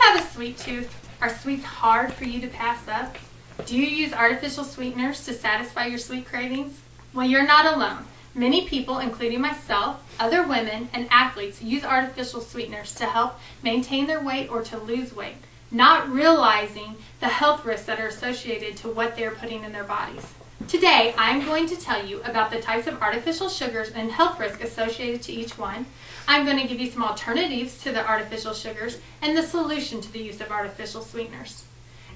have a sweet tooth? Are sweets hard for you to pass up? Do you use artificial sweeteners to satisfy your sweet cravings? Well, you're not alone. Many people, including myself, other women, and athletes use artificial sweeteners to help maintain their weight or to lose weight, not realizing the health risks that are associated to what they're putting in their bodies. Today, I'm going to tell you about the types of artificial sugars and health risks associated to each one. I'm going to give you some alternatives to the artificial sugars and the solution to the use of artificial sweeteners.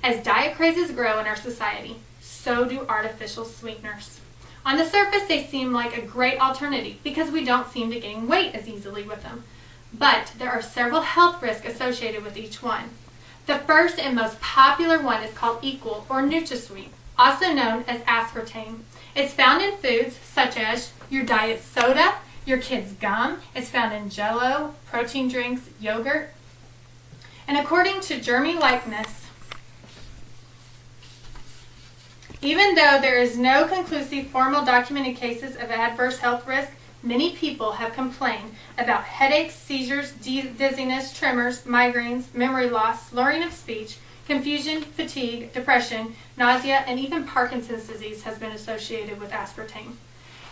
As diet crazes grow in our society, so do artificial sweeteners. On the surface, they seem like a great alternative because we don't seem to gain weight as easily with them. But there are several health risks associated with each one. The first and most popular one is called Equal or NutraSweet, also known as aspartame. It's found in foods such as your diet soda, your kids' gum. It's found in Jell-O, protein drinks, yogurt. And according to Jeremy Likeness, even though there is no conclusive formal documented cases of adverse health risk, many people have complained about headaches, seizures, dizziness, tremors, migraines, memory loss, slurring of speech, confusion, fatigue, depression, nausea, and even Parkinson's disease has been associated with aspartame.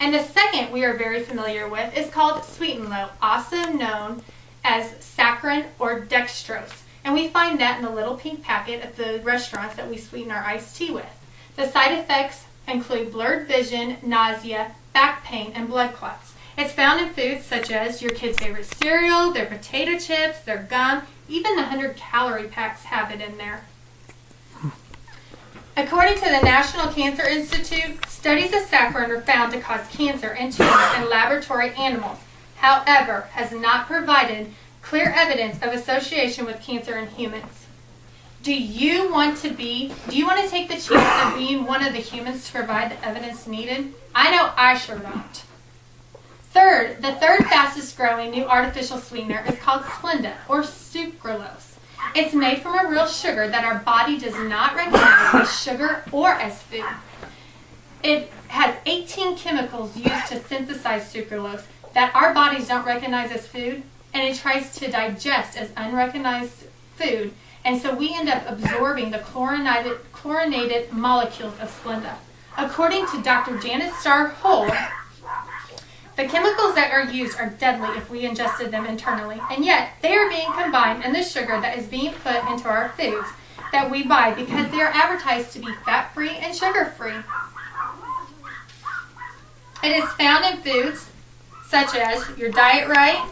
And the second we are very familiar with is called Sweet and Low, also known as saccharin or dextrose. And we find that in the little pink packet at the restaurants that we sweeten our iced tea with. The side effects include blurred vision, nausea, back pain, and blood clots. It's found in foods such as your kids' favorite cereal, their potato chips, their gum, even the 100-calorie packs have it in there. According to the National Cancer Institute, studies of saccharin are found to cause cancer in tumors in laboratory animals. However, has not provided clear evidence of association with cancer in humans. Do you want to take the chance of being one of the humans to provide the evidence needed? I know I sure don't. The third fastest growing new artificial sweetener is called Splenda or sucralose. It's made from a real sugar that our body does not recognize as sugar or as food. It has 18 chemicals used to synthesize sucralose that our bodies don't recognize as food, and it tries to digest as unrecognized food. And so we end up absorbing the chlorinated molecules of Splenda. According to Dr. Janet Starr-Hole, the chemicals that are used are deadly if we ingested them internally, and yet they are being combined in the sugar that is being put into our foods that we buy because they are advertised to be fat-free and sugar-free. It is found in foods such as your Diet Right,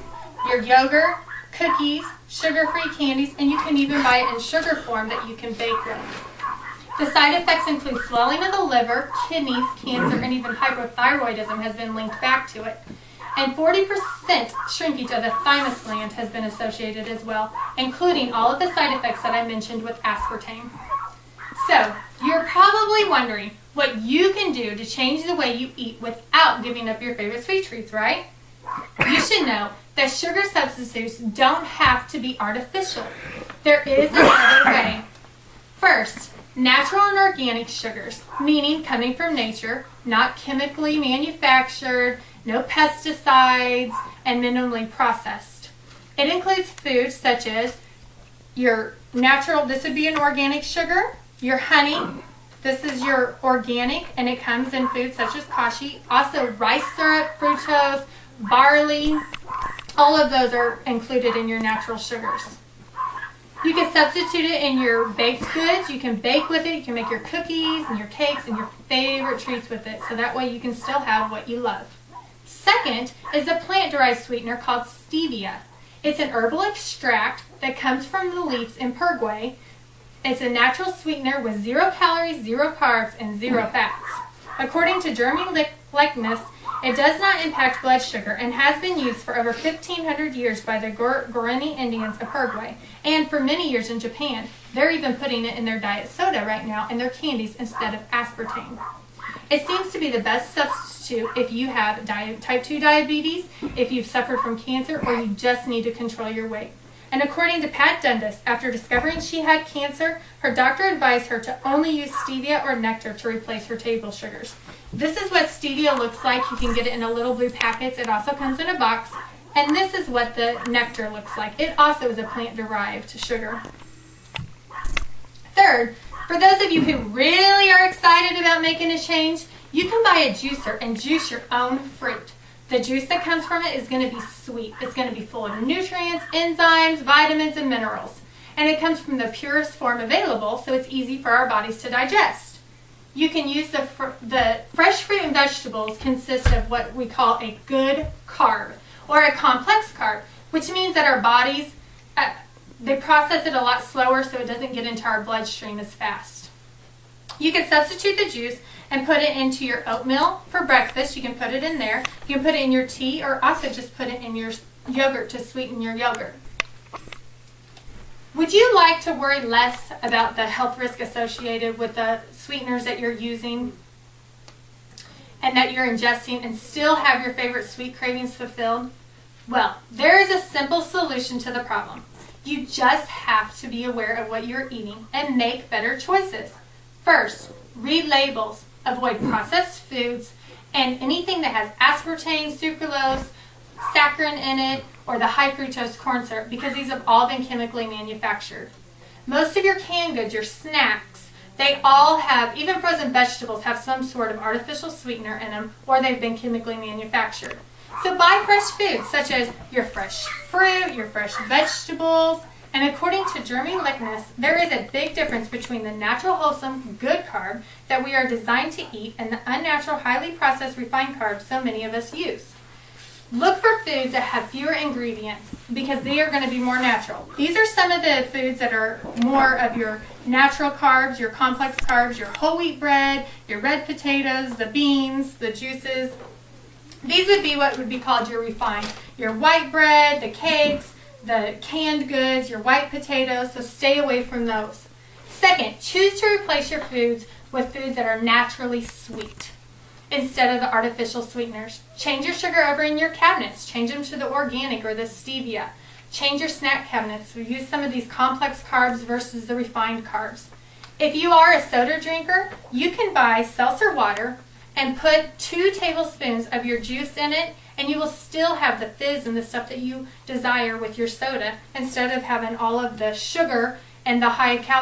your yogurt, cookies, sugar-free candies, and you can even buy it in sugar form that you can bake with. The side effects include swelling of the liver, kidneys, cancer, and even hypothyroidism has been linked back to it. And 40% shrinkage of the thymus gland has been associated as well, including all of the side effects that I mentioned with aspartame. So, you're probably wondering what you can do to change the way you eat without giving up your favorite sweet treats, right? You should know that sugar substitutes don't have to be artificial. There is another way. First, natural and organic sugars, meaning coming from nature, not chemically manufactured, no pesticides, and minimally processed. It includes foods such as your natural, this would be an organic sugar, your honey, this is your organic, and it comes in foods such as kashi, also rice syrup, fructose, barley, all of those are included in your natural sugars. You can substitute it in your baked goods. You can bake with it. You can make your cookies and your cakes and your favorite treats with it, so that way you can still have what you love. Second is a plant-derived sweetener called stevia. It's an herbal extract that comes from the leaves in Paraguay. It's a natural sweetener with 0 calories, 0 carbs, and 0 fats. According to Jeremy Likeness, it does not impact blood sugar and has been used for over 1,500 years by the Guarani Indians of Paraguay and for many years in Japan. They're even putting it in their diet soda right now and their candies instead of aspartame. It seems to be the best substitute if you have type 2 diabetes, if you've suffered from cancer, or you just need to control your weight. And according to Pat Dundas, after discovering she had cancer, her doctor advised her to only use stevia or nectar to replace her table sugars. This is what stevia looks like. You can get it in a little blue packets. It also comes in a box. And this is what the nectar looks like. It also is a plant-derived sugar. Third, for those of you who really are excited about making a change, you can buy a juicer and juice your own fruit. The juice that comes from it is going to be sweet. It's going to be full of nutrients, enzymes, vitamins, and minerals. And it comes from the purest form available, so it's easy for our bodies to digest. You can use the fresh fruit and vegetables consist of what we call a good carb or a complex carb, which means that our bodies, they process it a lot slower so it doesn't get into our bloodstream as fast. You can substitute the juice and put it into your oatmeal for breakfast. You can put it in there. You can put it in your tea or also just put it in your yogurt to sweeten your yogurt. Would you like to worry less about the health risk associated with the sweeteners that you're using and that you're ingesting and still have your favorite sweet cravings fulfilled? Well, there is a simple solution to the problem. You just have to be aware of what you're eating and make better choices. First, read labels. Avoid processed foods and anything that has aspartame, sucralose, saccharin in it, or the high fructose corn syrup, because these have all been chemically manufactured. Most of your canned goods, your snacks, they all have, even frozen vegetables, have some sort of artificial sweetener in them, or they've been chemically manufactured. So buy fresh foods, such as your fresh fruit, your fresh vegetables, and according to Jeremy Lickness, there is a big difference between the natural, wholesome, good carb that we are designed to eat and the unnatural, highly processed, refined carbs so many of us use. Look for foods that have fewer ingredients because they are going to be more natural. These are some of the foods that are more of your natural carbs, your complex carbs, your whole wheat bread, your red potatoes, the beans, the juices. These would be what would be called your refined. Your white bread, the cakes, the canned goods, your white potatoes, so stay away from those. Second, choose to replace your foods with foods that are naturally sweet instead of the artificial sweeteners. Change your sugar over in your cabinets. Change them to the organic or the stevia. Change your snack cabinets. Use some of these complex carbs versus the refined carbs. If you are a soda drinker, you can buy seltzer water and put 2 tablespoons of your juice in it, and you will still have the fizz and the stuff that you desire with your soda instead of having all of the sugar and the high calorie